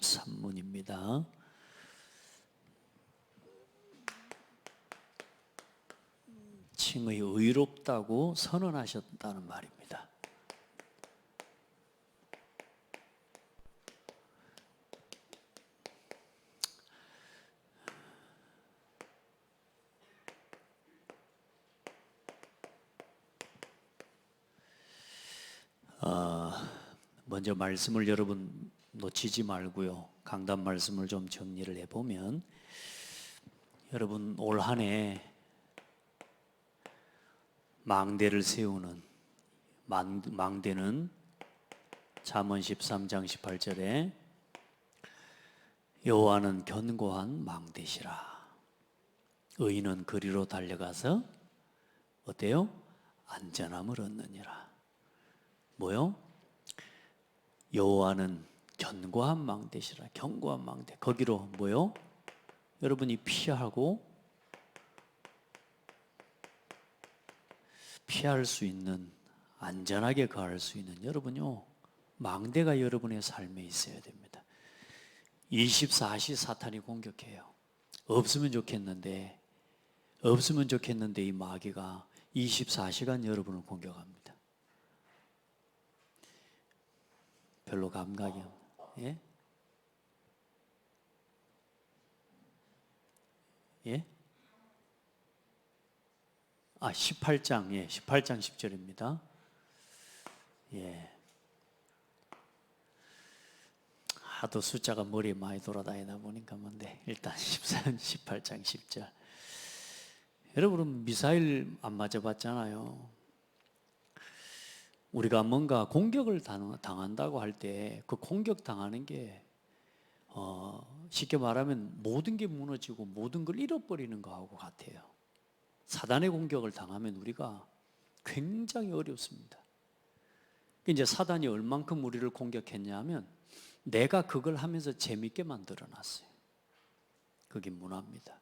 산문입니다. 칭의 의롭다고 선언하셨다는 말입니다. 먼저 말씀을 여러분 놓치지 말고요. 강단 말씀을 좀 정리를 해보면, 여러분 올 한 해 망대를 세우는, 망대는 잠언 13장 18절에 여호와는 견고한 망대시라. 의인은 그리로 달려가서 어때요? 안전함을 얻느니라. 뭐요? 여호와는 견고한 망대시라. 견고한 망대. 거기로 뭐요? 여러분이 피할 수 있는, 안전하게 거할 수 있는, 여러분요, 망대가 여러분의 삶에 있어야 됩니다. 24시 사탄이 공격해요. 없으면 좋겠는데 이 마귀가 24시간 여러분을 공격합니다. 별로 감각이 없는. 예? 18장 10절입니다. 예. 하도 숫자가 머리에 많이 돌아다니다 보니까 뭔데, 일단 18장 10절. 여러분은 미사일 안 맞아봤잖아요. 우리가 뭔가 공격을 당한다고 할 때 그 공격 당하는 게 쉽게 말하면 모든 게 무너지고 모든 걸 잃어버리는 거하고 같아요. 사단의 공격을 당하면 우리가 굉장히 어렵습니다. 이제 사단이 얼만큼 우리를 공격했냐면, 내가 그걸 하면서 재밌게 만들어 놨어요. 그게 문화입니다.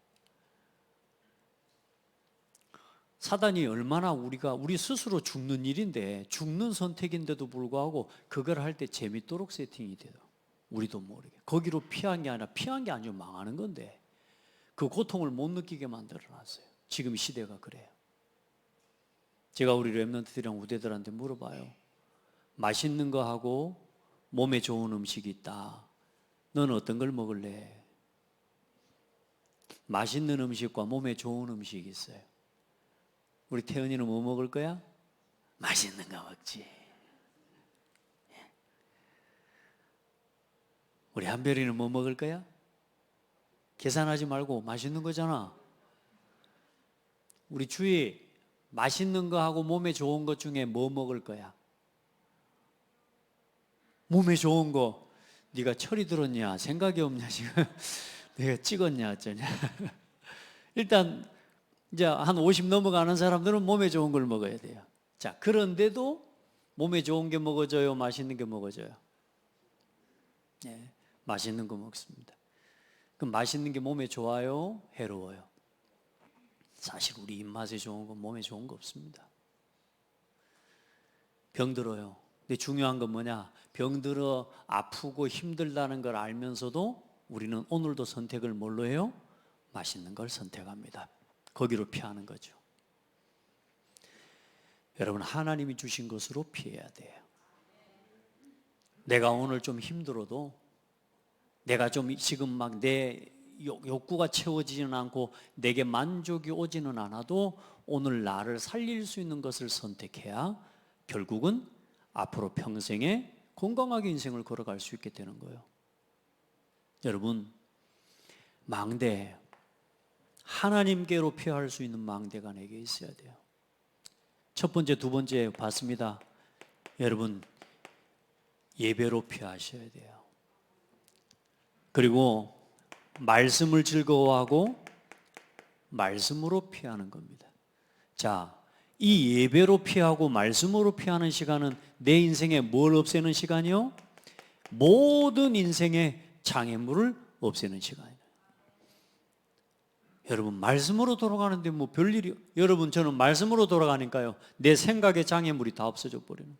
사단이 얼마나 우리 스스로 죽는 일인데, 죽는 선택인데도 불구하고 그걸 할 때 재밌도록 세팅이 돼요. 우리도 모르게. 거기로 피한 게 아니고 망하는 건데, 그 고통을 못 느끼게 만들어 놨어요. 지금 시대가 그래요. 제가 우리 렘넌트들이랑 우대들한테 물어봐요. 맛있는 거 하고 몸에 좋은 음식이 있다. 너는 어떤 걸 먹을래? 맛있는 음식과 몸에 좋은 음식이 있어요. 우리 태연이는 뭐 먹을 거야? 맛있는 거 먹지. 우리 한별이는 뭐 먹을 거야? 계산하지 말고 맛있는 거잖아. 우리 주희, 맛있는 거 하고 몸에 좋은 것 중에 뭐 먹을 거야? 몸에 좋은 거. 네가 철이 들었냐? 생각이 없냐 지금? 내가 찍었냐 어쩌냐? 일단 이제 한 50 넘어가는 사람들은 몸에 좋은 걸 먹어야 돼요. 자, 그런데도 몸에 좋은 게 먹어져요? 맛있는 게 먹어져요? 네, 맛있는 거 먹습니다. 그럼 맛있는 게 몸에 좋아요? 해로워요? 사실 우리 입맛에 좋은 건 몸에 좋은 거 없습니다. 병들어요. 근데 중요한 건 뭐냐? 병들어 아프고 힘들다는 걸 알면서도 우리는 오늘도 선택을 뭘로 해요? 맛있는 걸 선택합니다. 거기로 피하는 거죠. 여러분, 하나님이 주신 것으로 피해야 돼요. 내가 오늘 좀 힘들어도, 내가 좀 지금 막 내 욕구가 채워지지는 않고 내게 만족이 오지는 않아도 오늘 나를 살릴 수 있는 것을 선택해야 결국은 앞으로 평생에 건강하게 인생을 걸어갈 수 있게 되는 거예요. 여러분, 망대, 하나님께로 피할 수 있는 망대가 내게 있어야 돼요. 첫 번째, 두 번째 봤습니다. 여러분, 예배로 피하셔야 돼요. 그리고 말씀을 즐거워하고 말씀으로 피하는 겁니다. 자, 이 예배로 피하고 말씀으로 피하는 시간은 내 인생에 뭘 없애는 시간이요? 모든 인생의 장애물을 없애는 시간이에요. 여러분, 말씀으로 돌아가는데 뭐 별일이, 여러분 저는 말씀으로 돌아가니까요, 내 생각의 장애물이 다 없어져 버리는.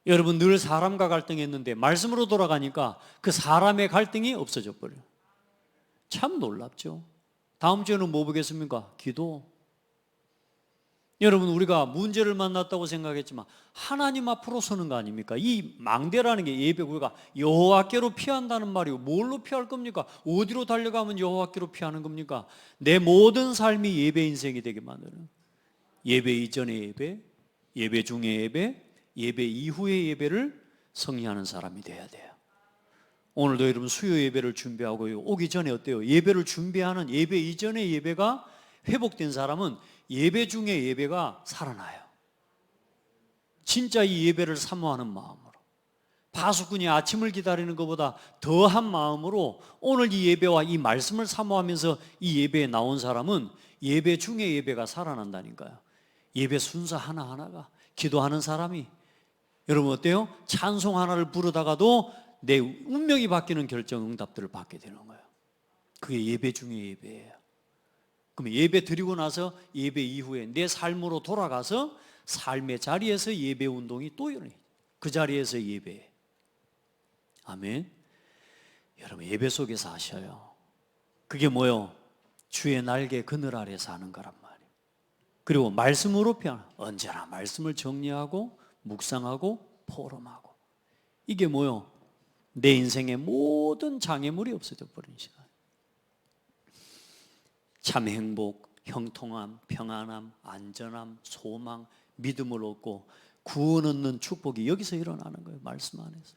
여러분 늘 사람과 갈등했는데 말씀으로 돌아가니까 그 사람의 갈등이 없어져 버려요. 참 놀랍죠. 다음 주에는 뭐 보겠습니까? 기도. 여러분 우리가 문제를 만났다고 생각했지만 하나님 앞으로 서는 거 아닙니까? 이 망대라는 게 예배, 우리가 여호와께로 피한다는 말이고 뭘로 피할 겁니까? 어디로 달려가면 여호와께로 피하는 겁니까? 내 모든 삶이 예배 인생이 되게 만드는, 예배 이전의 예배, 예배 중의 예배, 예배 이후의 예배를 성리하는 사람이 돼야 돼요. 오늘도 여러분 수요 예배를 준비하고 오기 전에 어때요? 예배를 준비하는 예배 이전의 예배가 회복된 사람은 예배 중에 예배가 살아나요. 진짜 이 예배를 사모하는 마음으로, 파수꾼이 아침을 기다리는 것보다 더한 마음으로 오늘 이 예배와 이 말씀을 사모하면서 이 예배에 나온 사람은 예배 중에 예배가 살아난다니까요. 예배 순서 하나하나가, 기도하는 사람이 여러분 어때요? 찬송 하나를 부르다가도 내 운명이 바뀌는 결정 응답들을 받게 되는 거예요. 그게 예배 중에 예배예요. 그럼 예배 드리고 나서 예배 이후에 내 삶으로 돌아가서 삶의 자리에서 예배 운동이 또 일어나요. 그 자리에서 예배. 아멘. 여러분 예배 속에서 하셔요. 그게 뭐요? 주의 날개 그늘 아래 사는 거란 말이에요. 그리고 말씀으로 피하는, 언제나 말씀을 정리하고 묵상하고 포럼하고, 이게 뭐요? 내 인생의 모든 장애물이 없어져 버리는 시간. 참 행복, 형통함, 평안함, 안전함, 소망, 믿음을 얻고 구원 얻는 축복이 여기서 일어나는 거예요. 말씀 안에서.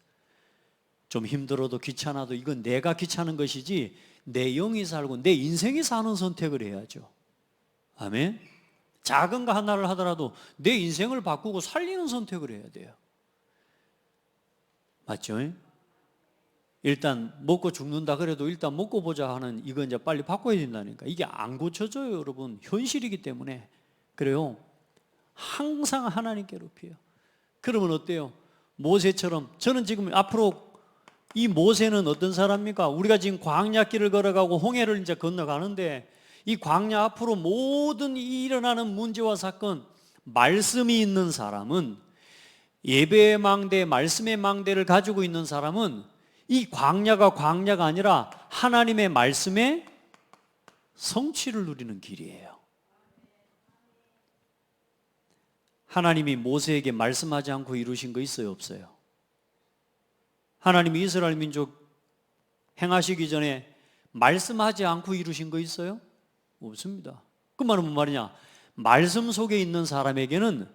좀 힘들어도 귀찮아도 이건 내가 귀찮은 것이지 내 영이 살고 내 인생이 사는 선택을 해야죠. 아멘. 작은 거 하나를 하더라도 내 인생을 바꾸고 살리는 선택을 해야 돼요. 맞죠? 일단 먹고 죽는다 그래도 일단 먹고 보자 하는, 이거 이제 빨리 바꿔야 된다니까. 이게 안 고쳐져요, 여러분. 현실이기 때문에. 그래요. 항상 하나님께로 피해요. 그러면 어때요? 모세처럼. 저는 지금 앞으로 이 모세는 어떤 사람입니까? 우리가 지금 광야길을 걸어가고 홍해를 이제 건너가는데 이 광야 앞으로 모든 일어나는 문제와 사건, 말씀이 있는 사람은, 예배의 망대, 말씀의 망대를 가지고 있는 사람은 이 광야가 광야가 아니라 하나님의 말씀의 성취를 누리는 길이에요. 하나님이 모세에게 말씀하지 않고 이루신 거 있어요, 없어요? 하나님이 이스라엘 민족 행하시기 전에 말씀하지 않고 이루신 거 있어요? 없습니다. 그 말은 뭔 말이냐? 말씀 속에 있는 사람에게는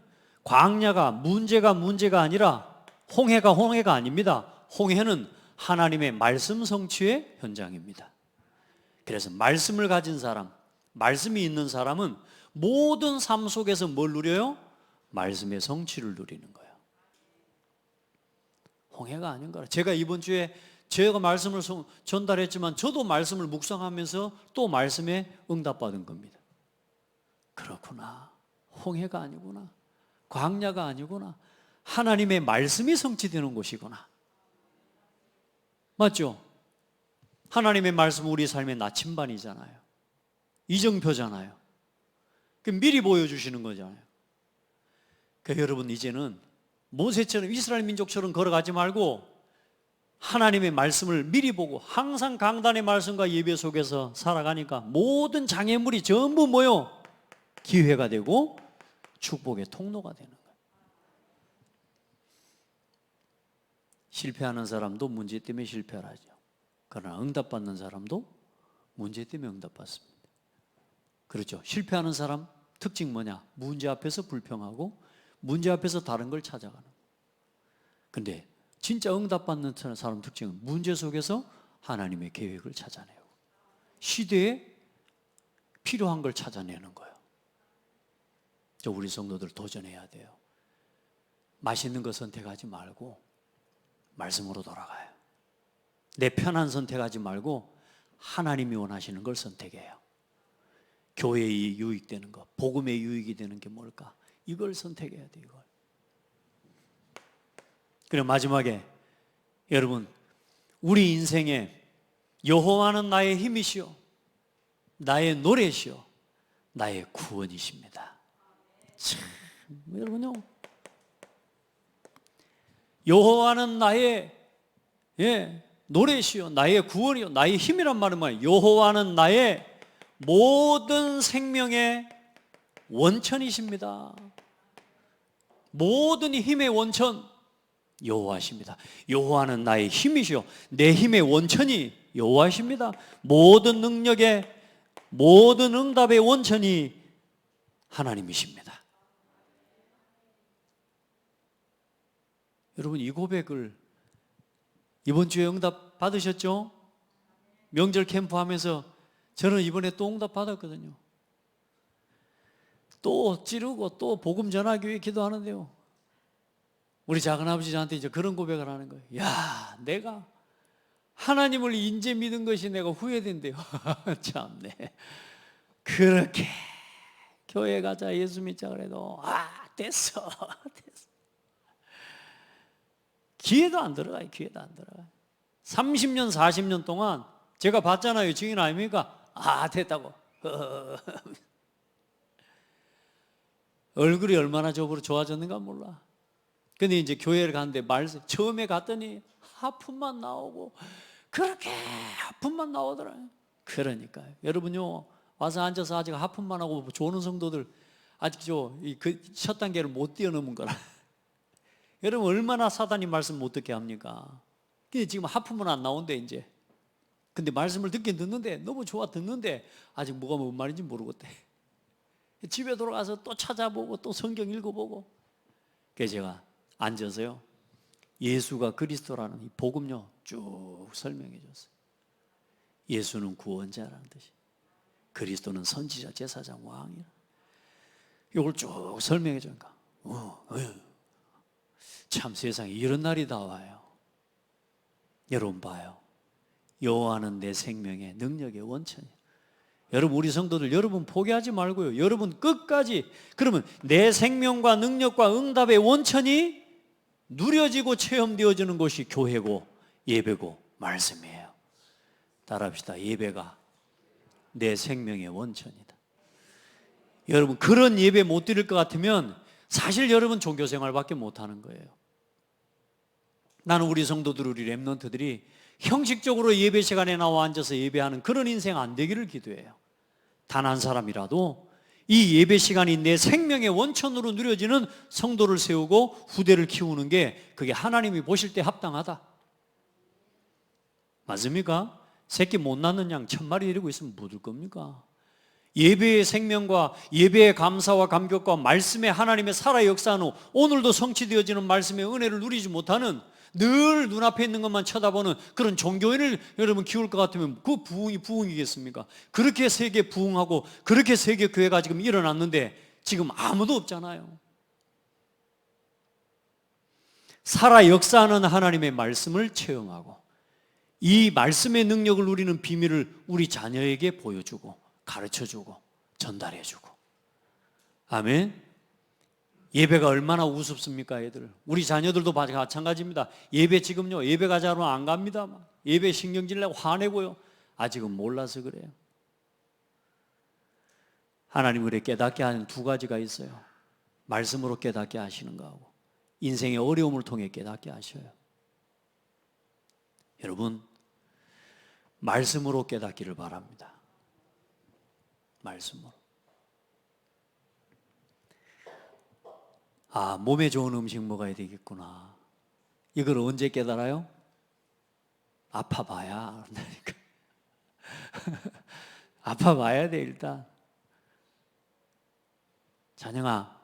광야가 문제가 아니라 홍해가 아닙니다. 홍해는 하나님의 말씀 성취의 현장입니다. 그래서 말씀을 가진 사람, 말씀이 있는 사람은 모든 삶 속에서 뭘 누려요? 말씀의 성취를 누리는 거예요. 홍해가 아닌 거라. 제가 이번 주에 제가 말씀을 전달했지만 저도 말씀을 묵상하면서 또 말씀에 응답받은 겁니다. 그렇구나. 홍해가 아니구나. 광야가 아니구나. 하나님의 말씀이 성취되는 곳이구나. 맞죠? 하나님의 말씀은 우리 삶의 나침반이잖아요. 이정표잖아요. 미리 보여주시는 거잖아요. 그러니까 여러분 이제는 모세처럼 이스라엘 민족처럼 걸어가지 말고 하나님의 말씀을 미리 보고 항상 강단의 말씀과 예배 속에서 살아가니까 모든 장애물이 전부 뭐요? 기회가 되고 축복의 통로가 되는 거예요. 실패하는 사람도 문제 때문에 실패를 하죠. 그러나 응답받는 사람도 문제 때문에 응답받습니다. 그렇죠. 실패하는 사람 특징 뭐냐? 문제 앞에서 불평하고 문제 앞에서 다른 걸 찾아가는. 근데 진짜 응답받는 사람 특징은 문제 속에서 하나님의 계획을 찾아내고 시대에 필요한 걸 찾아내는 거예요. 우리 성도들 도전해야 돼요. 맛있는 거 선택하지 말고 말씀으로 돌아가요. 내 편한 선택하지 말고 하나님이 원하시는 걸 선택해요. 교회에 유익되는 거, 복음에 유익이 되는 게 뭘까? 이걸 선택해야 돼요. 이걸. 그리고 마지막에 여러분, 우리 인생에 여호와는 나의 힘이시오, 나의 노래시오, 나의 구원이십니다. 참, 여러분요, 여호와는 나의 노래시요 나의 구원이요 나의 힘이란 말은 뭐예요? 여호와는 나의 모든 생명의 원천이십니다. 모든 힘의 원천 여호와십니다. 여호와는 나의 힘이시요 내 힘의 원천이 여호와십니다. 모든 능력의 모든 응답의 원천이 하나님이십니다. 여러분, 이 고백을 이번 주에 응답 받으셨죠? 명절 캠프 하면서 저는 이번에 또 응답 받았거든요. 또 찌르고 또 복음 전하기 위해 기도하는데요, 우리 작은아버지 저한테 이제 그런 고백을 하는 거예요. 야, 내가 하나님을 인제 믿은 것이 내가 후회된대요. 참네. 그렇게 교회 가자 예수 믿자 그래도 됐어. 귀에도 안 들어가요. 귀에도 안 들어가요. 30년 40년 동안 제가 봤잖아요. 증인 아닙니까? 됐다고. 얼굴이 얼마나 저으로 좋아졌는가 몰라. 근데 이제 교회를 갔는데 처음에 갔더니 하품만 나오고 그렇게 하품만 나오더라고요. 그러니까요. 여러분요, 와서 앉아서 아직 하품만 하고 조는 성도들 아직 첫 단계를 못 뛰어넘은 거라. 여러분, 얼마나 사단이 말씀 못 듣게 합니까? 근데 지금 하품은 안 나온대 이제. 근데 말씀을 듣긴 듣는데 너무 좋아 듣는데 아직 뭐가 뭔 말인지 모르겠대. 집에 돌아가서 또 찾아보고 또 성경 읽어보고. 그래서 제가 앉아서요, 예수가 그리스도라는 이 복음요 쭉 설명해 줬어요. 예수는 구원자라는 뜻이, 그리스도는 선지자, 제사장, 왕이라. 이걸 쭉 설명해 주니까 참 세상에 이런 날이 다 와요. 여러분 봐요. 여호와는 내 생명의 능력의 원천이에요. 여러분, 우리 성도들, 여러분 포기하지 말고요, 여러분 끝까지. 그러면 내 생명과 능력과 응답의 원천이 누려지고 체험되어지는 것이 교회고 예배고 말씀이에요. 따라합시다. 예배가 내 생명의 원천이다. 여러분, 그런 예배 못 드릴 것 같으면 사실 여러분 종교생활밖에 못하는 거예요. 나는 우리 성도들, 우리 렘넌트들이 형식적으로 예배 시간에 나와 앉아서 예배하는 그런 인생 안 되기를 기도해요. 단 한 사람이라도 이 예배 시간이 내 생명의 원천으로 누려지는 성도를 세우고 후대를 키우는 게, 그게 하나님이 보실 때 합당하다. 맞습니까? 새끼 못 낳는 양 1000마리 데리고 있으면 뭐 될 겁니까? 예배의 생명과 예배의 감사와 감격과 말씀의 하나님의 살아 역사하는, 오늘도 성취되어지는 말씀의 은혜를 누리지 못하는, 늘 눈앞에 있는 것만 쳐다보는 그런 종교인을 여러분 키울 것 같으면 그 부흥이 부흥이겠습니까? 그렇게 세계 부흥하고 그렇게 세계 교회가 지금 일어났는데 지금 아무도 없잖아요. 살아 역사하는 하나님의 말씀을 체험하고 이 말씀의 능력을 누리는 비밀을 우리 자녀에게 보여주고 가르쳐주고 전달해주고. 아멘. 예배가 얼마나 우습습니까, 애들. 우리 자녀들도 마찬가지입니다. 예배 지금요, 예배 가자 하면 안 갑니다. 예배 신경질 내고 화내고요. 아직은 몰라서 그래요. 하나님 우리 깨닫게 하는 두 가지가 있어요. 말씀으로 깨닫게 하시는 거하고 인생의 어려움을 통해 깨닫게 하셔요. 여러분, 말씀으로 깨닫기를 바랍니다. 말씀으로. 몸에 좋은 음식 먹어야 되겠구나. 이걸 언제 깨달아요? 아파봐야 한다니까. 아파봐야 돼. 일단 자녀아,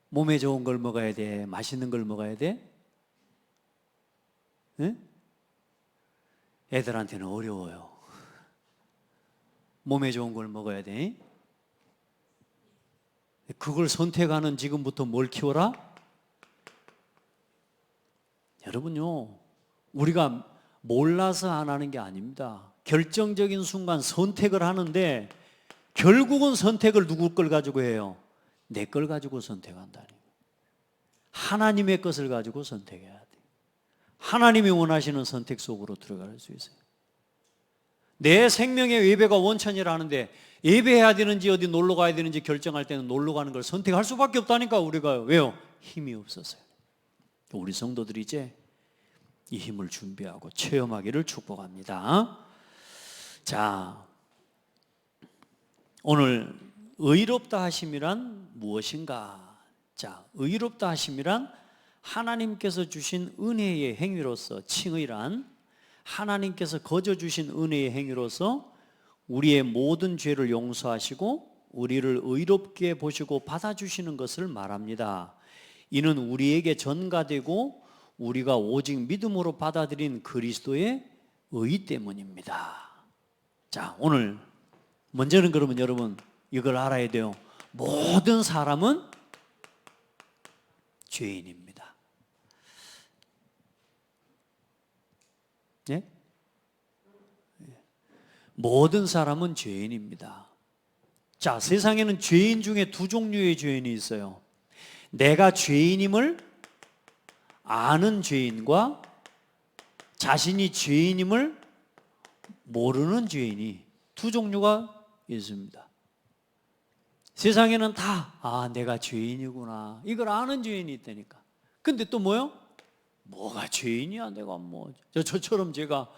몸에 좋은 걸 먹어야 돼? 맛있는 걸 먹어야 돼? 응? 애들한테는 어려워요. 몸에 좋은 걸 먹어야 돼? 그걸 선택하는 지금부터 뭘 키워라? 여러분요, 우리가 몰라서 안 하는 게 아닙니다. 결정적인 순간 선택을 하는데 결국은 선택을 누구 걸 가지고 해요? 내 걸 가지고 선택한다는 거예요. 하나님의 것을 가지고 선택해야 돼. 하나님이 원하시는 선택 속으로 들어갈 수 있어요. 내 생명의 예배가 원천이라는데 예배해야 되는지 어디 놀러 가야 되는지 결정할 때는 놀러 가는 걸 선택할 수밖에 없다니까. 우리가 왜요? 힘이 없어서요. 우리 성도들이 이제 이 힘을 준비하고 체험하기를 축복합니다. 자, 오늘 의롭다 하심이란 무엇인가? 자, 의롭다 하심이란 하나님께서 주신 은혜의 행위로서, 칭의란 하나님께서 거저 주신 은혜의 행위로서 우리의 모든 죄를 용서하시고 우리를 의롭게 보시고 받아주시는 것을 말합니다. 이는 우리에게 전가되고 우리가 오직 믿음으로 받아들인 그리스도의 의 때문입니다. 자, 오늘 먼저는 그러면 여러분 이걸 알아야 돼요. 모든 사람은 죄인입니다. 네? 모든 사람은 죄인입니다. 자, 세상에는 죄인 중에 두 종류의 죄인이 있어요. 내가 죄인임을 아는 죄인과 자신이 죄인임을 모르는 죄인이 두 종류가 있습니다. 세상에는 다 내가 죄인이구나 이걸 아는 죄인이 있다니까. 근데 또 뭐요? 뭐가 죄인이야? 내가 뭐 저처럼 제가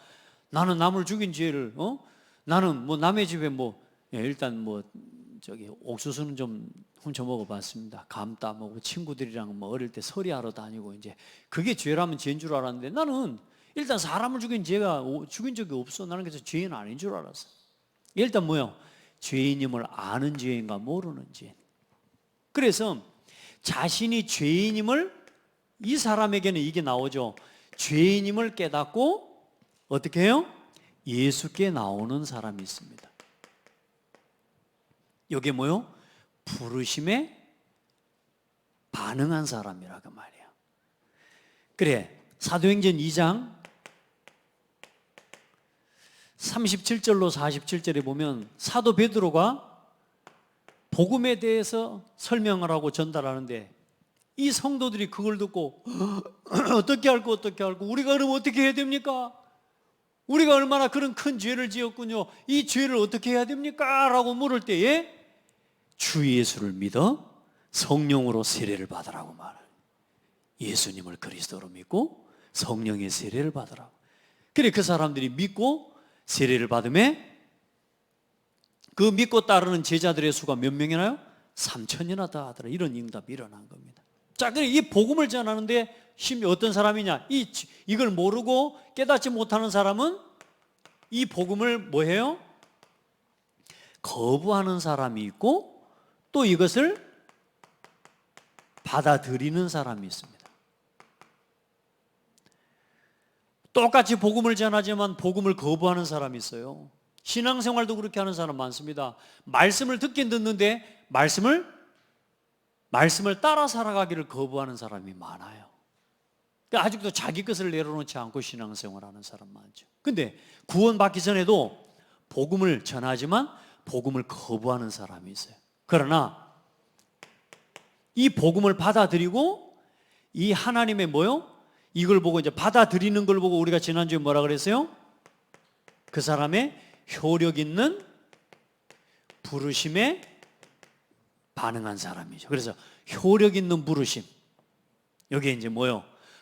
나는 남을 죽인 죄를 나는 뭐 남의 집에 일단 저기 옥수수는 좀 훔쳐 먹어봤습니다. 감 따먹고 친구들이랑 어릴 때 서리하러 다니고 이제 그게 죄라면 죄인 줄 알았는데 나는 일단 사람을 죽인 적이 없어. 나는 그래서 죄인 아닌 줄 알았어. 일단 뭐요? 죄인임을 아는 죄인과 모르는 죄인. 그래서 자신이 죄인임을 이 사람에게는 이게 나오죠. 죄인임을 깨닫고 어떻게 해요? 예수께 나오는 사람이 있습니다. 이게 뭐요? 부르심에 반응한 사람이라고 말이에요. 그래, 사도행전 2장 37절로 47절에 보면 사도 베드로가 복음에 대해서 설명을 하고 전달하는데 이 성도들이 그걸 듣고 어떻게 할고 우리가 그럼 어떻게 해야 됩니까? 우리가 얼마나 그런 큰 죄를 지었군요. 이 죄를 어떻게 해야 됩니까? 라고 물을 때에 주 예수를 믿어 성령으로 세례를 받으라고 말해요. 예수님을 그리스도로 믿고 성령의 세례를 받으라고. 그래, 그 사람들이 믿고 세례를 받음에 그 믿고 따르는 제자들의 수가 몇 명이나요? 3,000이나 다 하더라. 이런 응답이 일어난 겁니다. 자, 그래 이 복음을 전하는데 심지어 어떤 사람이냐? 이걸 모르고 깨닫지 못하는 사람은 이 복음을 뭐해요? 거부하는 사람이 있고 또 이것을 받아들이는 사람이 있습니다. 똑같이 복음을 전하지만 복음을 거부하는 사람이 있어요. 신앙생활도 그렇게 하는 사람 많습니다. 말씀을 듣긴 듣는데 말씀을 따라 살아가기를 거부하는 사람이 많아요. 아직도 자기 것을 내려놓지 않고 신앙생활하는 사람 많죠. 근데 구원받기 전에도 복음을 전하지만 복음을 거부하는 사람이 있어요. 그러나 이 복음을 받아들이고 이 하나님의 이걸 보고 이제 받아들이는 걸 보고 우리가 지난주에 뭐라 그랬어요? 그 사람의 효력 있는 부르심에 반응한 사람이죠. 그래서 효력 있는 부르심. 여기에 이제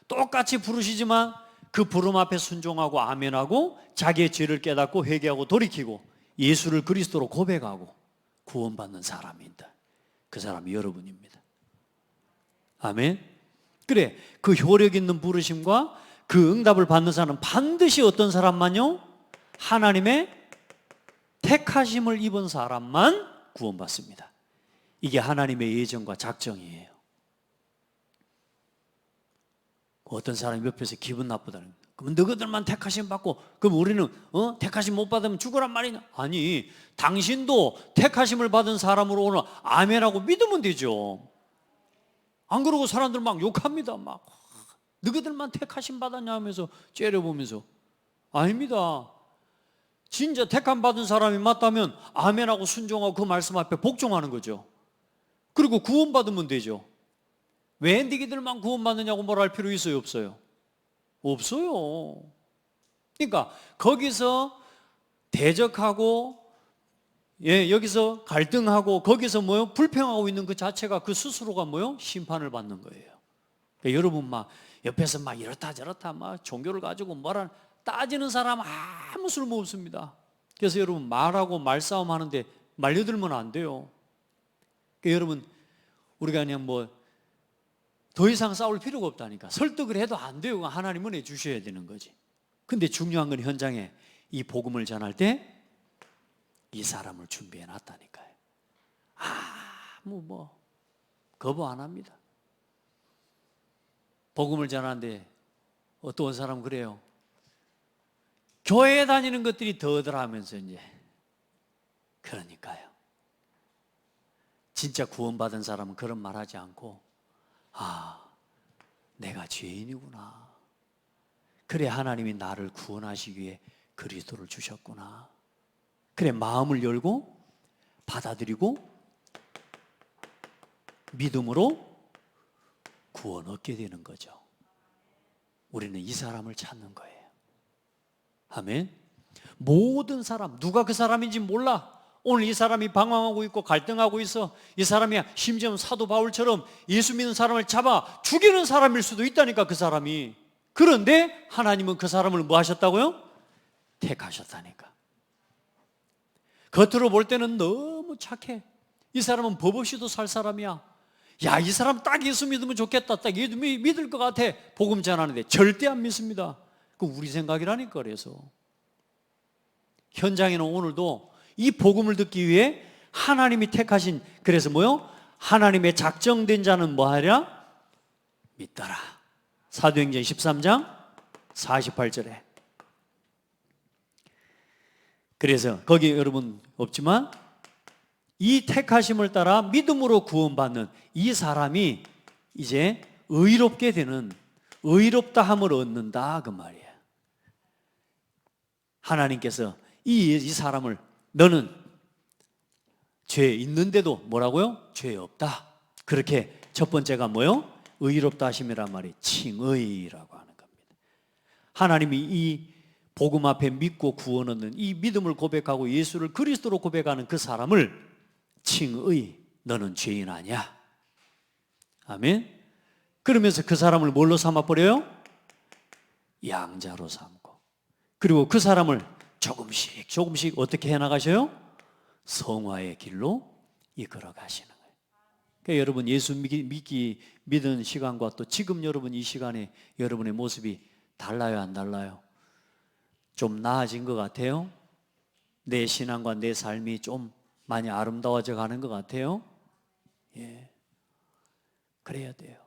똑같이 부르시지만 그 부름 앞에 순종하고 아멘하고 자기의 죄를 깨닫고 회개하고 돌이키고 예수를 그리스도로 고백하고 구원받는 사람입니다. 그 사람이 여러분입니다. 아멘. 그래, 그 효력 있는 부르심과 그 응답을 받는 사람은 반드시 어떤 사람만요? 하나님의 택하심을 입은 사람만 구원받습니다. 이게 하나님의 예정과 작정이에요. 어떤 사람이 옆에서 기분 나쁘다는 거예요. 그럼 너희들만 택하심 받고 그럼 우리는 택하심 못 받으면 죽으란 말이냐? 아니, 당신도 택하심을 받은 사람으로 오늘 아멘하고 믿으면 되죠. 안 그러고 사람들 막 욕합니다. 막 너희들만 택하심 받았냐 하면서 째려보면서. 아닙니다. 진짜 택함 받은 사람이 맞다면 아멘하고 순종하고 그 말씀 앞에 복종하는 거죠. 그리고 구원받으면 되죠. 왜 너희들만 구원받느냐고 뭐라 할 필요 있어요, 없어요? 없어요. 그러니까 거기서 대적하고 여기서 갈등하고 거기서 불평하고 있는 그 자체가 그 스스로가 심판을 받는 거예요. 그러니까 여러분 옆에서 막 이렇다 저렇다 막 종교를 가지고 뭐라 따지는 사람 아무 쓸모 없습니다. 그래서 여러분 말하고 말싸움 하는데 말려들면 안 돼요. 그러니까 여러분 우리가 그냥 뭐 더 이상 싸울 필요가 없다니까. 설득을 해도 안 돼요. 하나님은 해주셔야 되는 거지. 근데 중요한 건 현장에 이 복음을 전할 때 이 사람을 준비해 놨다니까요. 뭐 거부 안 합니다. 복음을 전하는데 어떤 사람은 그래요. 교회에 다니는 것들이 더더라 하면서 이제 그러니까요. 진짜 구원받은 사람은 그런 말 하지 않고 내가 죄인이구나. 그래 하나님이 나를 구원하시기 위해 그리스도를 주셨구나. 그래 마음을 열고 받아들이고 믿음으로 구원 얻게 되는 거죠. 우리는 이 사람을 찾는 거예요. 아멘. 모든 사람, 누가 그 사람인지 몰라. 오늘 이 사람이 방황하고 있고 갈등하고 있어. 이 사람이 심지어 사도 바울처럼 예수 믿는 사람을 잡아 죽이는 사람일 수도 있다니까, 그 사람이. 그런데 하나님은 그 사람을 뭐 하셨다고요? 택하셨다니까. 겉으로 볼 때는 너무 착해. 이 사람은 법 없이도 살 사람이야. 야, 이 사람 딱 예수 믿으면 좋겠다. 딱 믿을 것 같아. 복음 전하는데 절대 안 믿습니다. 그 우리 생각이라니까. 그래서 현장에는 오늘도 이 복음을 듣기 위해 하나님이 택하신, 그래서 뭐요? 하나님의 작정된 자는 뭐 하랴? 믿더라. 사도행전 13장 48절에. 그래서 거기 여러분 없지만 이 택하심을 따라 믿음으로 구원받는 이 사람이 이제 의롭게 되는, 의롭다함을 얻는다 그 말이에요. 하나님께서 이 사람을, 너는 죄 있는데도 뭐라고요? 죄 없다. 그렇게 첫 번째가 뭐요? 의롭다 하심이란 말이 칭의라고 하는 겁니다. 하나님이 이 복음 앞에 믿고 구원 얻는, 이 믿음을 고백하고 예수를 그리스도로 고백하는 그 사람을 칭의, 너는 죄인 아니야. 아멘. 그러면서 그 사람을 뭘로 삼아버려요? 양자로 삼고, 그리고 그 사람을 조금씩 어떻게 해나가셔요? 성화의 길로 이끌어 가시는 거예요. 그러니까 여러분 예수 믿은 시간과 또 지금 여러분 이 시간에 여러분의 모습이 달라요, 안 달라요? 좀 나아진 것 같아요? 내 신앙과 내 삶이 좀 많이 아름다워져 가는 것 같아요? 예, 그래야 돼요.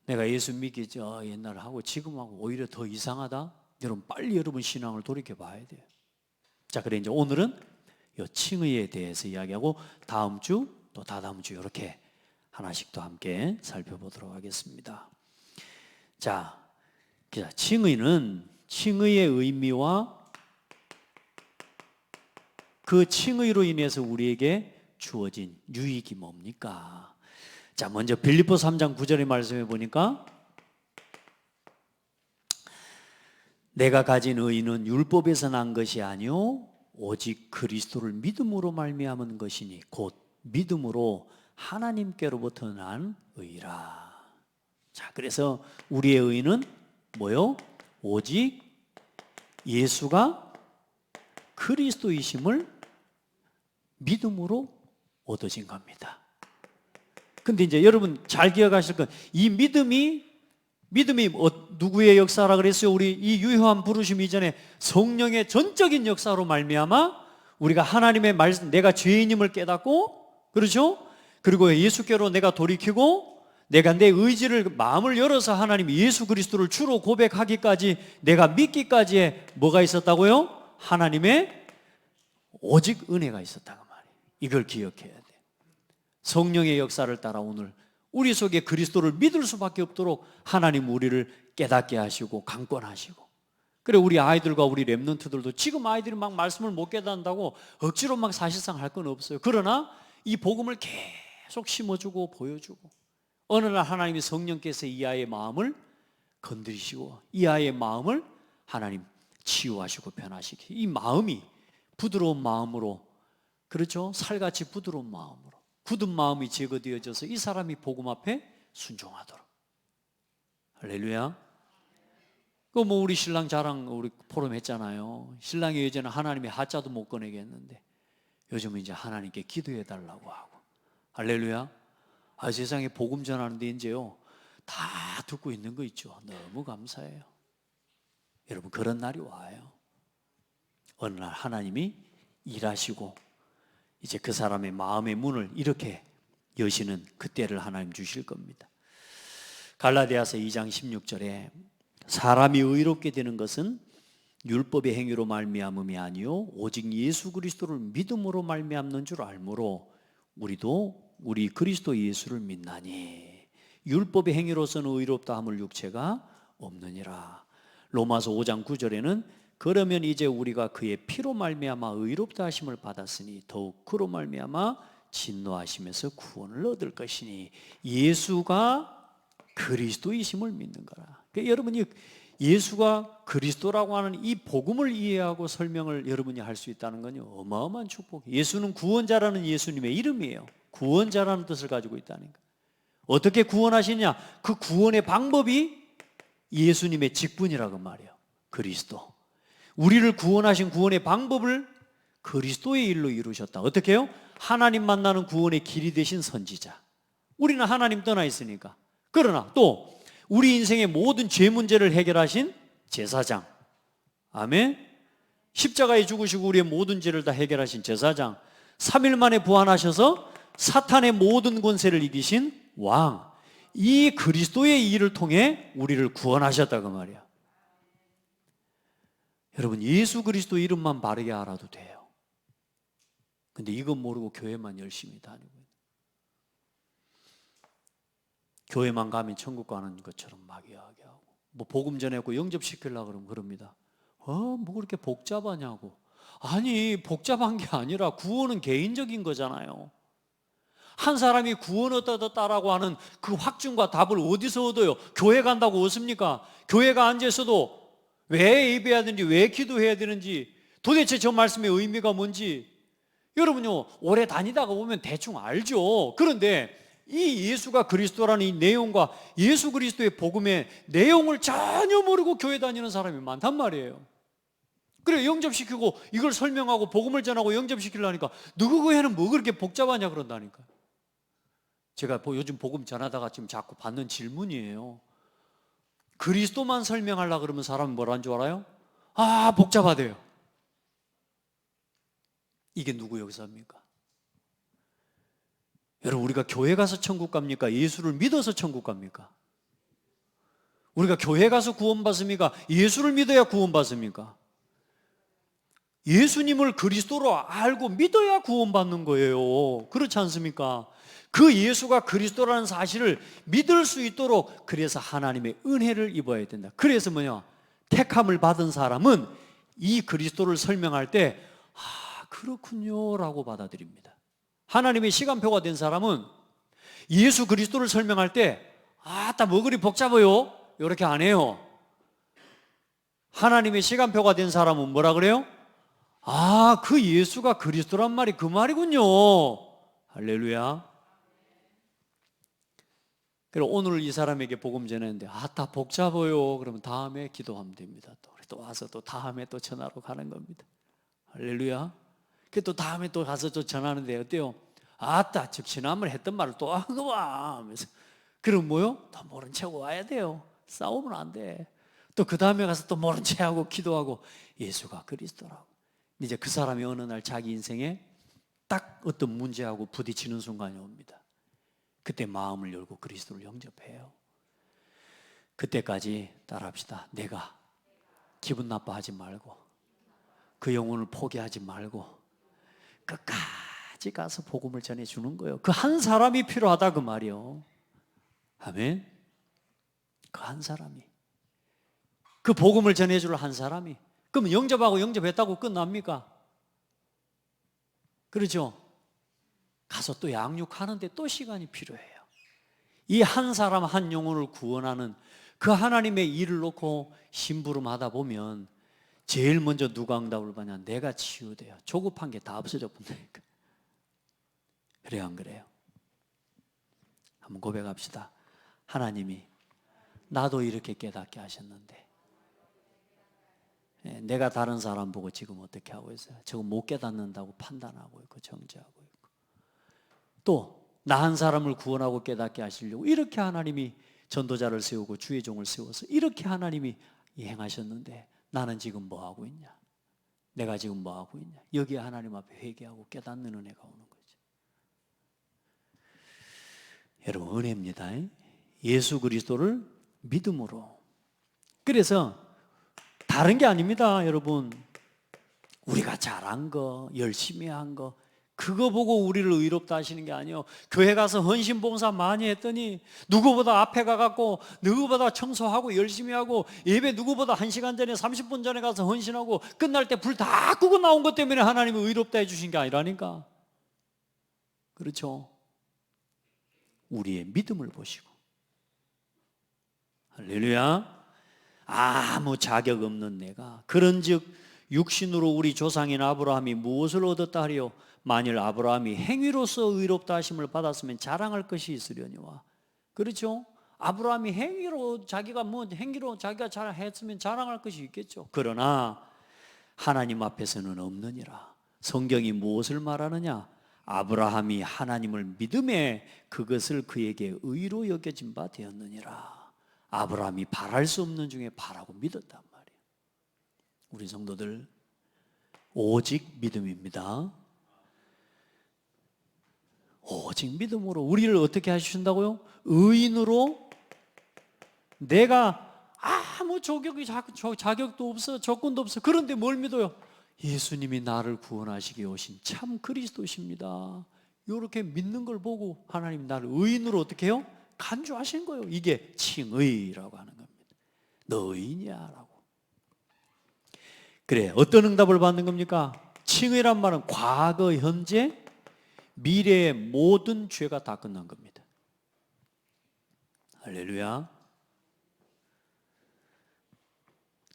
내가 예수 믿기 옛날 하고 지금하고 오히려 더 이상하다? 여러분 빨리 여러분 신앙을 돌이켜 봐야 돼요. 자, 그래 이제 오늘은 이 칭의에 대해서 이야기하고 다음 주 또 다다음 주 이렇게 하나씩 또 함께 살펴보도록 하겠습니다. 자, 칭의는 칭의의 의미와 그 칭의로 인해서 우리에게 주어진 유익이 뭡니까? 자, 먼저 빌립보서 3장 9절의 말씀해 보니까 내가 가진 의는 율법에서 난 것이 아니요 오직 그리스도를 믿음으로 말미암은 것이니 곧 믿음으로 하나님께로부터 난 의라. 자, 그래서 우리의 의는 뭐요? 오직 예수가 그리스도이심을 믿음으로 얻어진 겁니다. 근데 이제 여러분 잘 기억하실 건, 이 믿음이 누구의 역사라 그랬어요? 우리 이 유효한 부르심 이전에 성령의 전적인 역사로 말미암아 우리가 하나님의 말씀, 내가 죄인임을 깨닫고, 그렇죠? 그리고 예수께로 내가 돌이키고 내가 내 의지를, 마음을 열어서 하나님 예수 그리스도를 주로 고백하기까지, 내가 믿기까지의 뭐가 있었다고요? 하나님의 오직 은혜가 있었다고 말이에요. 이걸 기억해야 돼요. 성령의 역사를 따라 오늘 우리 속에 그리스도를 믿을 수밖에 없도록 하나님 우리를 깨닫게 하시고 강권하시고, 그래 우리 아이들과 우리 렘넌트들도 지금 아이들이 막 말씀을 못 깨닫는다고 억지로 막 사실상 할 건 없어요. 그러나 이 복음을 계속 심어주고 보여주고, 어느 날 하나님이 성령께서 이 아이의 마음을 건드리시고 이 아이의 마음을 하나님 치유하시고 변화시키고, 이 마음이 부드러운 마음으로, 그렇죠? 살같이 부드러운 마음으로, 굳은 마음이 제거되어져서 이 사람이 복음 앞에 순종하도록. 할렐루야. 그 뭐 우리 신랑 자랑 우리 포럼 했잖아요. 신랑이 예전에 하나님의 하자도 못 꺼내게 했는데 요즘은 이제 하나님께 기도해 달라고 하고. 할렐루야. 아, 세상에 복음 전하는데 이제요 다 듣고 있는 거 있죠. 너무 감사해요. 여러분, 그런 날이 와요. 어느 날 하나님이 일하시고 이제 그 사람의 마음의 문을 이렇게 여시는 그때를 하나님 주실 겁니다. 갈라디아서 2장 16절에 사람이 의롭게 되는 것은 율법의 행위로 말미암음이 아니요 오직 예수 그리스도를 믿음으로 말미암는 줄 알므로 우리도 우리 그리스도 예수를 믿나니 율법의 행위로서는 의롭다 함을 육체가 없느니라. 로마서 5장 9절에는 그러면 이제 우리가 그의 피로 말미암아 의롭다 하심을 받았으니 더욱 그로 말미암아 진노하심에서 구원을 얻을 것이니 예수가 그리스도이심을 믿는 거라. 그러니까 여러분이 예수가 그리스도라고 하는 이 복음을 이해하고 설명을 여러분이 할 수 있다는 건요 어마어마한 축복이에요. 예수는 구원자라는 예수님의 이름이에요. 구원자라는 뜻을 가지고 있다니까. 어떻게 구원하시냐? 그 구원의 방법이 예수님의 직분이라고 말이에요. 그리스도. 우리를 구원하신 구원의 방법을 그리스도의 일로 이루셨다. 어떻게 해요? 하나님 만나는 구원의 길이 되신 선지자. 우리는 하나님 떠나 있으니까. 그러나 또 우리 인생의 모든 죄 문제를 해결하신 제사장. 아멘. 십자가에 죽으시고 우리의 모든 죄를 다 해결하신 제사장. 3일 만에 부활하셔서 사탄의 모든 권세를 이기신 왕. 이 그리스도의 일을 통해 우리를 구원하셨다 그 말이야. 여러분, 예수 그리스도 이름만 바르게 알아도 돼요. 근데 이건 모르고 교회만 열심히 다니고 교회만 가면 천국 가는 것처럼 막 이야기하고 뭐 복음 전했고 영접시키려고 그러면 그럽니다. 뭐 그렇게 복잡하냐고. 아니, 복잡한 게 아니라 구원은 개인적인 거잖아요. 한 사람이 구원 얻었다라고 하는 그 확증과 답을 어디서 얻어요? 교회 간다고 얻습니까? 교회가 앉아 있어도 왜 예배해야 되는지, 왜 기도해야 되는지, 도대체 저 말씀의 의미가 뭔지 여러분요 오래 다니다가 보면 대충 알죠. 그런데 이 예수가 그리스도라는 이 내용과 예수 그리스도의 복음의 내용을 전혀 모르고 교회 다니는 사람이 많단 말이에요. 그래, 영접시키고 이걸 설명하고 복음을 전하고 영접시키려니까 누구 교회는 뭐 그렇게 복잡하냐 그런다니까. 제가 요즘 복음 전하다가 지금 자꾸 받는 질문이에요. 그리스도만 설명하려고 그러면 사람은 뭐라는 줄 알아요? 아, 복잡하대요. 이게 누구 역사입니까? 여러분, 우리가 교회 가서 천국 갑니까? 예수를 믿어서 천국 갑니까? 우리가 교회 가서 구원받습니까? 예수를 믿어야 구원받습니까? 예수님을 그리스도로 알고 믿어야 구원받는 거예요. 그렇지 않습니까? 그 예수가 그리스도라는 사실을 믿을 수 있도록 그래서 하나님의 은혜를 입어야 된다. 그래서 뭐냐? 택함을 받은 사람은 이 그리스도를 설명할 때 그렇군요 라고 받아들입니다. 하나님의 시간표가 된 사람은 예수 그리스도를 설명할 때 뭐 그리 복잡해요? 이렇게 안 해요. 하나님의 시간표가 된 사람은 뭐라 그래요? 그 예수가 그리스도란 말이 그 말이군요. 할렐루야. 그리고 오늘 이 사람에게 복음 전했는데 다 복잡해요. 그러면 다음에 기도하면 됩니다. 또 와서 또 다음에 또 전하러 가는 겁니다. 할렐루야. 또 다음에 또 가서 또 전하는데 어때요? 즉 지난번에 했던 말을 또 한 거야 하면서. 그럼 뭐요? 더 모른 척 와야 돼요. 싸우면 안 돼. 또 그 다음에 가서 또 모른 척하고 기도하고 예수가 그리스도라고. 이제 그 사람이 어느 날 자기 인생에 딱 어떤 문제하고 부딪히는 순간이 옵니다. 그때 마음을 열고 그리스도를 영접해요. 그때까지 따라합시다. 내가 기분 나빠하지 말고 그 영혼을 포기하지 말고 끝까지 가서 복음을 전해주는 거예요. 그 한 사람이 필요하다 그 말이요. 아멘. 그 한 사람이, 그 복음을 전해줄 한 사람이. 그럼 영접하고 영접했다고 끝납니까? 그렇죠? 가서 또 양육하는데 또 시간이 필요해요. 이 한 사람 한 영혼을 구원하는 그 하나님의 일을 놓고 심부름하다 보면 제일 먼저 누가 응답을 받냐? 내가 치유돼요. 조급한 게 다 없어져 본다니까. 그래요, 안 그래요? 한번 고백합시다. 하나님이 나도 이렇게 깨닫게 하셨는데 내가 다른 사람 보고 지금 어떻게 하고 있어요? 저거 못 깨닫는다고 판단하고 있고 정죄하고 있고, 또 나 한 사람을 구원하고 깨닫게 하시려고 이렇게 하나님이 전도자를 세우고 주의 종을 세워서 이렇게 하나님이 행하셨는데 나는 지금 뭐 하고 있냐? 내가 지금 뭐 하고 있냐? 여기에 하나님 앞에 회개하고 깨닫는 은혜가 오는 거죠. 여러분, 은혜입니다. 예수 그리스도를 믿음으로. 그래서 다른 게 아닙니다, 여러분. 우리가 잘한 거, 열심히 한 거, 그거 보고 우리를 의롭다 하시는 게 아니에요. 교회 가서 헌신 봉사 많이 했더니 누구보다 앞에 가갖고 누구보다 청소하고 열심히 하고 예배 누구보다 1시간 전에 30분 전에 가서 헌신하고 끝날 때 불 다 끄고 나온 것 때문에 하나님이 의롭다 해주신 게 아니라니까. 그렇죠? 우리의 믿음을 보시고. 할렐루야. 아무 자격 없는 내가 그런즉 육신으로 우리 조상인 아브라함이 무엇을 얻었다 하리요? 만일 아브라함이 행위로서 의롭다 하심을 받았으면 자랑할 것이 있으려니와. 그렇죠? 아브라함이 행위로 자기가 잘했으면 자랑할 것이 있겠죠. 그러나 하나님 앞에서는 없느니라. 성경이 무엇을 말하느냐? 아브라함이 하나님을 믿음에 그것을 그에게 의로 여겨진 바 되었느니라. 아브라함이 바랄 수 없는 중에 바라고 믿었단 말이에요. 우리 성도들, 오직 믿음입니다. 오직 믿음으로 우리를 어떻게 하신다고요? 의인으로. 내가 아무 자격도 없어, 조건도 없어. 그런데 뭘 믿어요? 예수님이 나를 구원하시기 오신 참 그리스도십니다. 이렇게 믿는 걸 보고 하나님 나를 의인으로 어떻게 해요? 간주하신 거예요. 이게 칭의라고 하는 겁니다. 너 의인이야 라고. 그래, 어떤 응답을 받는 겁니까? 칭의란 말은 과거, 현재, 미래의 모든 죄가 다 끝난 겁니다. 할렐루야.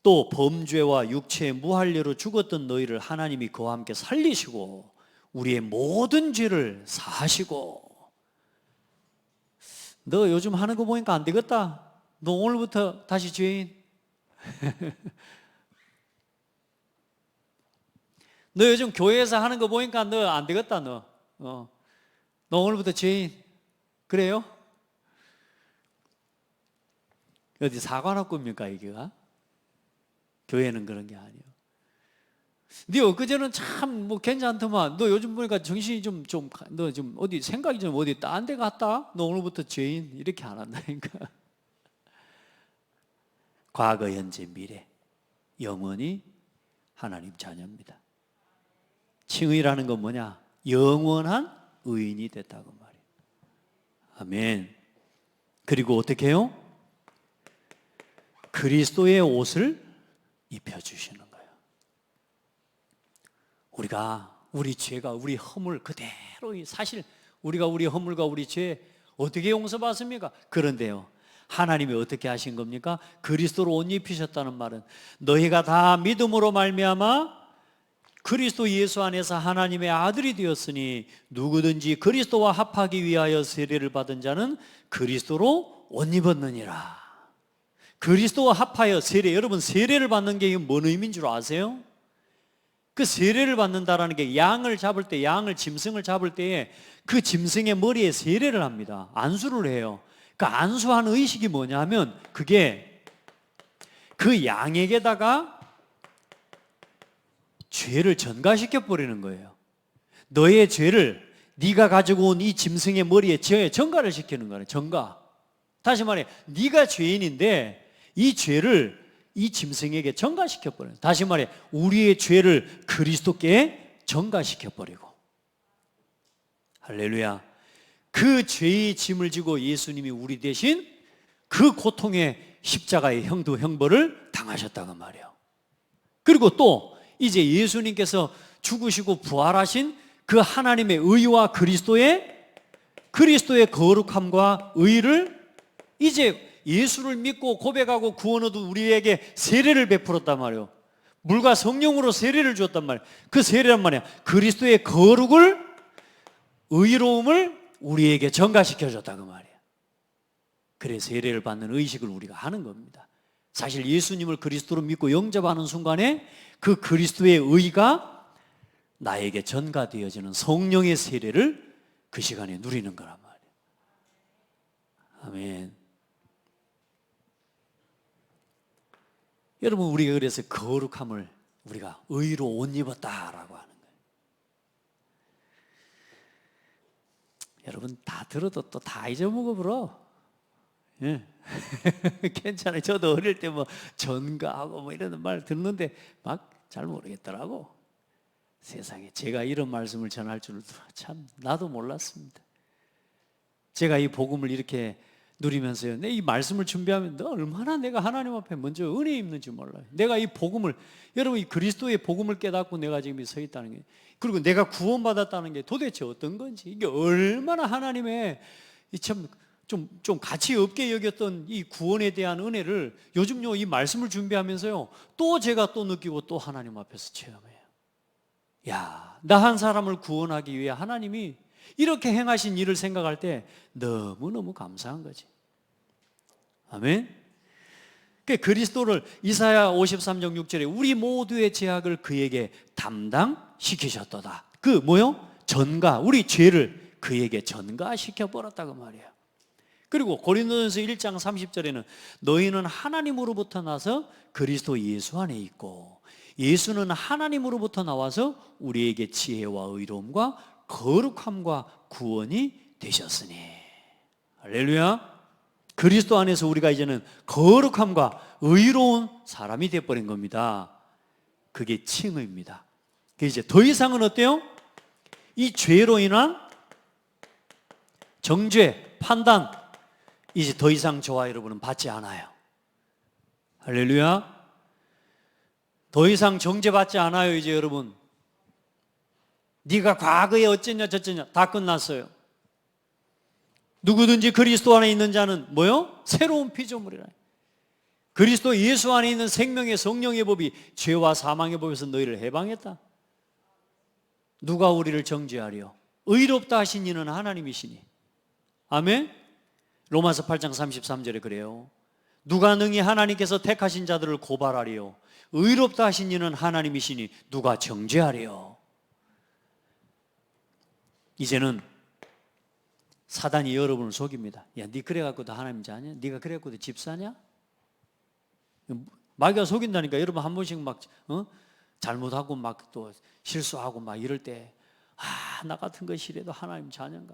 또 범죄와 육체의 무할례로 죽었던 너희를 하나님이 그와 함께 살리시고 우리의 모든 죄를 사하시고. 너 요즘 하는 거 보니까 안 되겠다. 너 오늘부터 다시 죄인. 너 요즘 교회에서 하는 거 보니까 너 안 되겠다. 너 오늘부터 죄인. 그래요? 어디 사관학교입니까 이게가? 교회는 그런 게 아니에요. 네 엊그제는 참 뭐 괜찮더만 너 요즘 보니까 정신이 너 좀 어디 생각이 좀 어디 딴 데 갔다? 너 오늘부터 죄인. 이렇게 안 한다니까. 과거, 현재, 미래 영원히 하나님 자녀입니다. 칭의라는 건 뭐냐? 영원한 의인이 됐다고 말이에요. 아멘. 그리고 어떻게 해요? 그리스도의 옷을 입혀주시는 거예요. 우리가 우리 죄가 우리 허물 그대로, 사실 우리가 우리 허물과 우리 죄 어떻게 용서받습니까? 그런데요, 하나님이 어떻게 하신 겁니까? 그리스도로 옷 입히셨다는 말은 너희가 다 믿음으로 말미암아 그리스도 예수 안에서 하나님의 아들이 되었으니 누구든지 그리스도와 합하기 위하여 세례를 받은 자는 그리스도로 옷 입었느니라. 그리스도와 합하여 세례. 여러분, 세례를 받는 게 뭔 의미인 줄 아세요? 그 세례를 받는다라는 게 양을 잡을 때, 짐승을 잡을 때에 그 짐승의 머리에 세례를 합니다. 안수를 해요. 그 안수하는 의식이 뭐냐면 그게 그 양에게다가 죄를 전가시켜 버리는 거예요. 너의 죄를 네가 가지고 온 이 짐승의 머리에 전가를 시키는 거예요. 전가. 다시 말해, 네가 죄인인데 이 죄를 이 짐승에게 전가시켜 버려요. 다시 말해, 우리의 죄를 그리스도께 전가시켜 버리고. 할렐루야. 그 죄의 짐을 지고 예수님이 우리 대신 그 고통의 십자가의 형벌을 당하셨다고 말이에요. 그리고 또 이제 예수님께서 죽으시고 부활하신 그 하나님의 의와 그리스도의 거룩함과 의를 이제 예수를 믿고 고백하고 구원 얻은 우리에게 세례를 베풀었단 말이에요. 물과 성령으로 세례를 주었단 말이에요. 그 세례란 말이야, 그리스도의 거룩을, 의로움을 우리에게 전가시켜 줬다 그 말이에요. 그래 세례를 받는 의식을 우리가 하는 겁니다. 사실 예수님을 그리스도로 믿고 영접하는 순간에 그 그리스도의 의가 나에게 전가되어지는 성령의 세례를 그 시간에 누리는 거란 말이에요. 아멘. 여러분, 우리가 그래서 거룩함을 우리가 의로 옷 입었다라고 하는 거예요. 여러분, 다 들어도 또 다 잊어먹어 버려. 예. 괜찮아요. 저도 어릴 때 뭐 전가하고 뭐 이런 말 듣는데 막 잘 모르겠더라고. 세상에 제가 이런 말씀을 전할 줄도 참 나도 몰랐습니다. 제가 이 복음을 이렇게 누리면서요, 내 이 말씀을 준비하면 너 얼마나 내가 하나님 앞에 먼저 은혜 입는지 몰라요. 내가 이 복음을, 여러분 이 그리스도의 복음을 깨닫고 내가 지금 서 있다는 게, 그리고 내가 구원받았다는 게 도대체 어떤 건지, 이게 얼마나 하나님의 좀 가치 없게 여겼던 이 구원에 대한 은혜를 요즘요 이 말씀을 준비하면서요 또 제가 또 느끼고 또 하나님 앞에서 체험해요. 야, 나 한 사람을 구원하기 위해 하나님이 이렇게 행하신 일을 생각할 때 너무너무 감사한 거지. 아멘. 그리스도를 이사야 53장 6절에 우리 모두의 죄악을 그에게 담당시키셨도다. 그 뭐요? 전가, 우리 죄를 그에게 전가시켜 버렸다고 말이에요. 그리고 고린도전서 1장 30절에는 너희는 하나님으로부터 나서 그리스도 예수 안에 있고 예수는 하나님으로부터 나와서 우리에게 지혜와 의로움과 거룩함과 구원이 되셨으니. 할렐루야. 그리스도 안에서 우리가 이제는 거룩함과 의로운 사람이 되어버린 겁니다. 그게 칭의입니다. 이제 더 이상은 어때요? 이 죄로 인한 정죄, 판단, 이제 더 이상 저와 여러분은 받지 않아요. 할렐루야. 더 이상 정죄받지 않아요. 이제 여러분, 네가 과거에 어쩌냐 저쩌냐 다 끝났어요. 누구든지 그리스도 안에 있는 자는 뭐요? 새로운 피조물이라. 그리스도 예수 안에 있는 생명의 성령의 법이 죄와 사망의 법에서 너희를 해방했다. 누가 우리를 정죄하리요? 의롭다 하신 이는 하나님이시니. 아멘. 로마서 8장 33절에 그래요. 누가 능히 하나님께서 택하신 자들을 고발하리요? 의롭다 하신 이는 하나님이시니 누가 정죄하리요? 이제는 사단이 여러분을 속입니다. 야, 네 그래갖고도 하나님 자냐? 네가 그래갖고도 집 사냐? 마귀가 속인다니까. 여러분 한 번씩 막 잘못하고 막 또 실수하고 막 이럴 때, 나 같은 것이라도 하나님 자녀인가?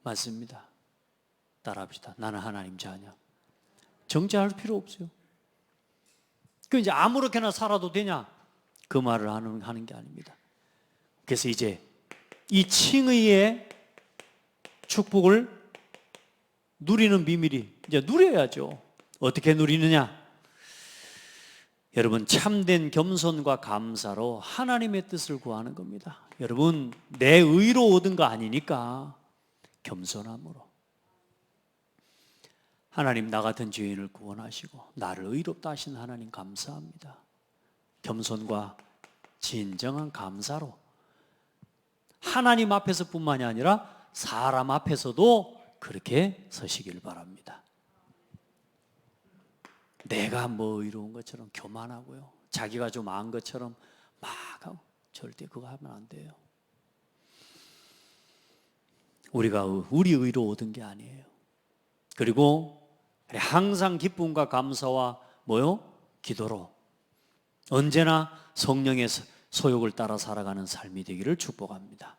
맞습니다. 따라합시다. 나는 하나님 자녀. 정죄할 필요 없어요. 그 이제 아무렇게나 살아도 되냐? 그 말을 하는 게 아닙니다. 그래서 이제 이 칭의의 축복을 누리는 비밀이 이제 누려야죠. 어떻게 누리느냐? 여러분, 참된 겸손과 감사로 하나님의 뜻을 구하는 겁니다. 여러분, 내 의로 얻은 거 아니니까 겸손함으로. 하나님, 나 같은 죄인을 구원하시고 나를 의롭다 하신 하나님 감사합니다. 겸손과 진정한 감사로 하나님 앞에서뿐만이 아니라 사람 앞에서도 그렇게 서시길 바랍니다. 내가 뭐 의로운 것처럼 교만하고요, 자기가 좀 안 것처럼 막 하고, 절대 그거 하면 안 돼요. 우리가 우리 의로 얻은 게 아니에요. 그리고 항상 기쁨과 감사와 뭐요? 기도로 언제나 성령의 소욕을 따라 살아가는 삶이 되기를 축복합니다.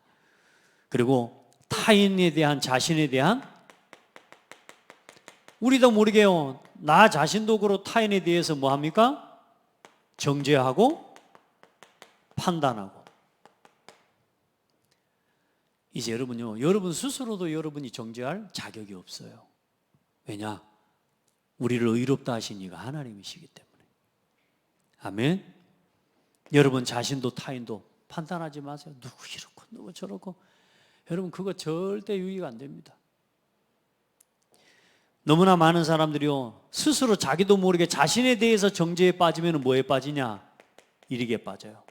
그리고 타인에 대한, 자신에 대한, 우리도 모르게요, 나 자신도 그렇고 타인에 대해서 뭐 합니까? 정죄하고 판단하고. 이제 여러분요, 여러분 스스로도 여러분이 정죄할 자격이 없어요. 왜냐? 우리를 의롭다 하신 이가 하나님이시기 때문에. 아멘. 여러분 자신도 타인도 판단하지 마세요. 누구 이렇고 누구 저렇고. 여러분 그거 절대 유익 안 됩니다. 너무나 많은 사람들이요, 스스로 자기도 모르게 자신에 대해서 정죄에 빠지면 뭐에 빠지냐? 이리게 빠져요.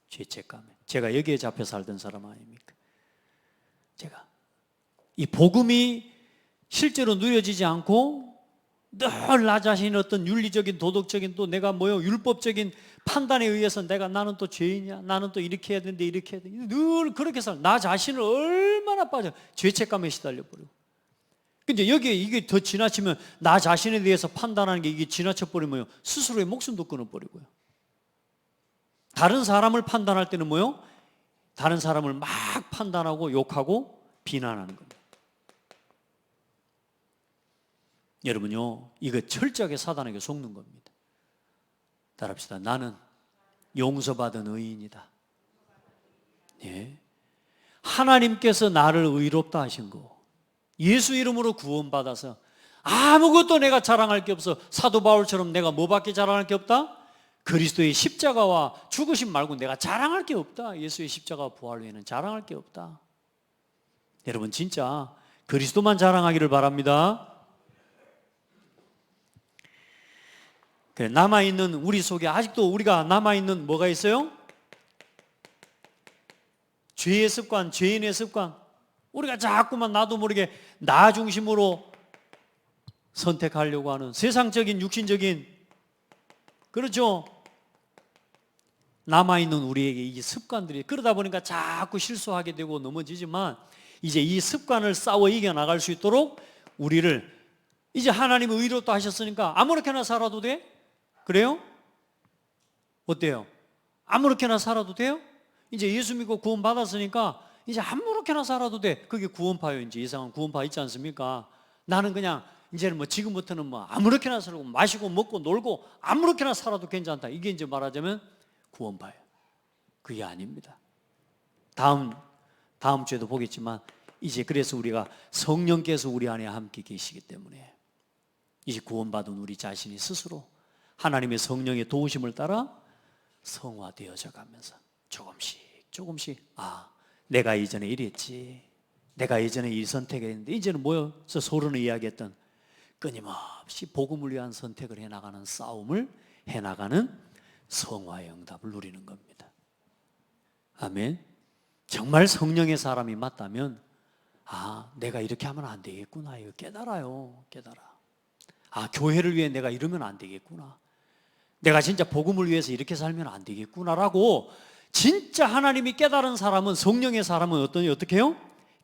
죄책감에. 제가 여기에 잡혀 살던 사람 아닙니까? 제가 이 복음이 실제로 누려지지 않고 늘 나 자신의 어떤 윤리적인 도덕적인 또 내가 율법적인 판단에 의해서 나는 또 죄인이야, 나는 또 이렇게 해야 되는데 이렇게 해야 되는데 늘 그렇게 살아. 나 자신을 얼마나 빠져 죄책감에 시달려 버리고. 근데 여기에 이게 더 지나치면 나 자신에 대해서 판단하는 게 이게 지나쳐 버리면 스스로의 목숨도 끊어버리고요. 다른 사람을 판단할 때는 다른 사람을 막 판단하고 욕하고 비난하는 겁니다. 여러분요, 이거 철저하게 사단에게 속는 겁니다. 따라합시다. 나는 용서받은 의인이다. 예. 하나님께서 나를 의롭다 하신 거, 예수 이름으로 구원받아서 아무것도 내가 자랑할 게 없어. 사도 바울처럼 내가 뭐밖에 자랑할 게 없다? 그리스도의 십자가와 죽으심 말고 내가 자랑할 게 없다. 예수의 십자가와 부활 외에는 자랑할 게 없다. 여러분 진짜 그리스도만 자랑하기를 바랍니다. 그래, 남아있는 우리 속에 아직도 우리가 남아있는 뭐가 있어요? 죄의 습관, 죄인의 습관. 우리가 자꾸만 나도 모르게 나 중심으로 선택하려고 하는 세상적인 육신적인, 그렇죠? 남아있는 우리에게 이 습관들이, 그러다 보니까 자꾸 실수하게 되고 넘어지지만 이제 이 습관을 싸워 이겨나갈 수 있도록 우리를 이제 하나님은 의롭다 하셨으니까 아무렇게나 살아도 돼? 그래요? 어때요? 아무렇게나 살아도 돼요? 이제 예수 믿고 구원 받았으니까 이제 아무렇게나 살아도 돼. 그게 구원파예요. 이제 이상한 구원파 있지 않습니까? 나는 그냥 이제는 지금부터는 아무렇게나 살고 마시고 먹고 놀고 아무렇게나 살아도 괜찮다. 이게 이제 말하자면 구원파예요. 그게 아닙니다. 다음 주에도 보겠지만 이제 그래서 우리가 성령께서 우리 안에 함께 계시기 때문에 이제 구원받은 우리 자신이 스스로 하나님의 성령의 도우심을 따라 성화되어져 가면서 조금씩 내가 이전에 이랬지, 내가 예전에 이 선택했는데 이제는 모여서 서로는 이야기했던 끊임없이 복음을 위한 선택을 해나가는 싸움을 해나가는 성화의 응답을 누리는 겁니다. 아멘. 정말 성령의 사람이 맞다면 내가 이렇게 하면 안 되겠구나, 이거 깨달아요. 교회를 위해 내가 이러면 안 되겠구나, 내가 진짜 복음을 위해서 이렇게 살면 안 되겠구나라고 진짜 하나님이 깨달은 사람은, 성령의 사람은 어떻게 해요?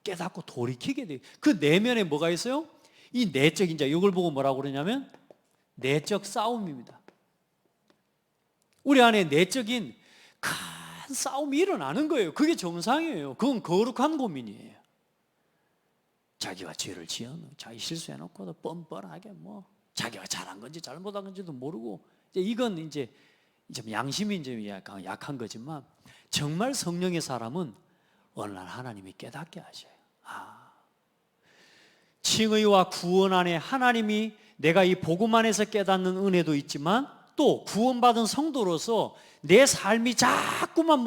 깨닫고 돌이키게 돼요. 그 내면에 뭐가 있어요? 이 내적, 이제 이걸 보고 뭐라고 그러냐면 내적 싸움입니다. 우리 안에 내적인 큰 싸움이 일어나는 거예요. 그게 정상이에요. 그건 거룩한 고민이에요. 자기가 죄를 지어놓고 자기 실수해놓고도 뻔뻔하게 자기가 잘한 건지 잘못한 건지도 모르고, 이건 이제 양심이 이제 약한 거지만 정말 성령의 사람은 어느 날 하나님이 깨닫게 하셔요. 칭의와 구원 안에 하나님이, 내가 이 복음 안에서 깨닫는 은혜도 있지만 또 구원받은 성도로서 내 삶이 자꾸만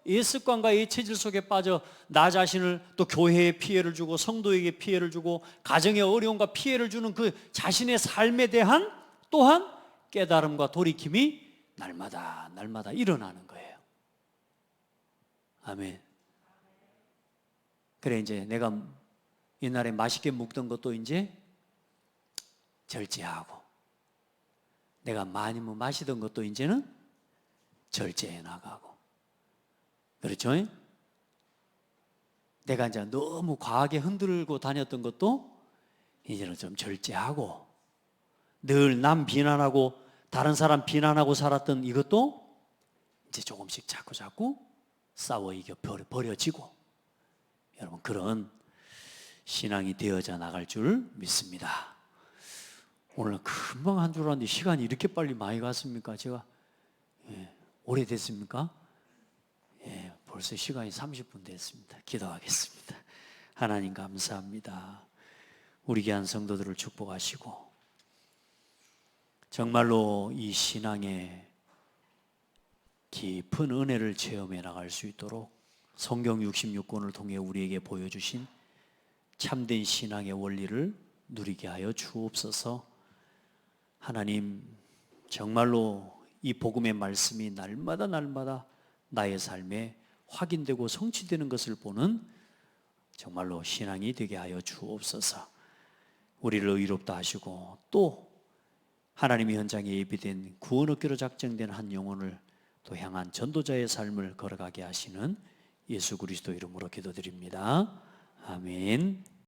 예습관과 예체질 속에 빠져 나 자신을, 또 교회에 피해를 주고 성도에게 피해를 주고 가정의 어려움과 피해를 주는 그 자신의 삶에 대한 또한 깨달음과 돌이킴이 날마다 일어나는 거예요. 아멘. 그래, 이제 내가 옛날에 맛있게 먹던 것도 이제 절제하고, 내가 많이 마시던 것도 이제는 절제해 나가고, 그렇죠? 내가 이제 너무 과하게 흔들고 다녔던 것도 이제는 좀 절제하고, 늘 남 비난하고 다른 사람 비난하고 살았던 이것도 이제 조금씩 자꾸 싸워 이겨 버려지고, 여러분 그런 신앙이 되어져 나갈 줄 믿습니다. 오늘 금방 한 줄 알았는데 시간이 이렇게 빨리 많이 갔습니까? 제가 오래됐습니까? 벌써 시간이 30분 됐습니다. 기도하겠습니다. 하나님 감사합니다. 우리 귀한 성도들을 축복하시고 정말로 이 신앙의 깊은 은혜를 체험해 나갈 수 있도록 성경 66권을 통해 우리에게 보여주신 참된 신앙의 원리를 누리게 하여 주옵소서. 하나님, 정말로 이 복음의 말씀이 날마다 나의 삶에 확인되고 성취되는 것을 보는 정말로 신앙이 되게 하여 주옵소서. 우리를 의롭다 하시고 또 하나님의 현장에 예비된 구원 얻기로 작정된 한 영혼을 또 향한 전도자의 삶을 걸어가게 하시는 예수 그리스도 이름으로 기도드립니다. 아멘.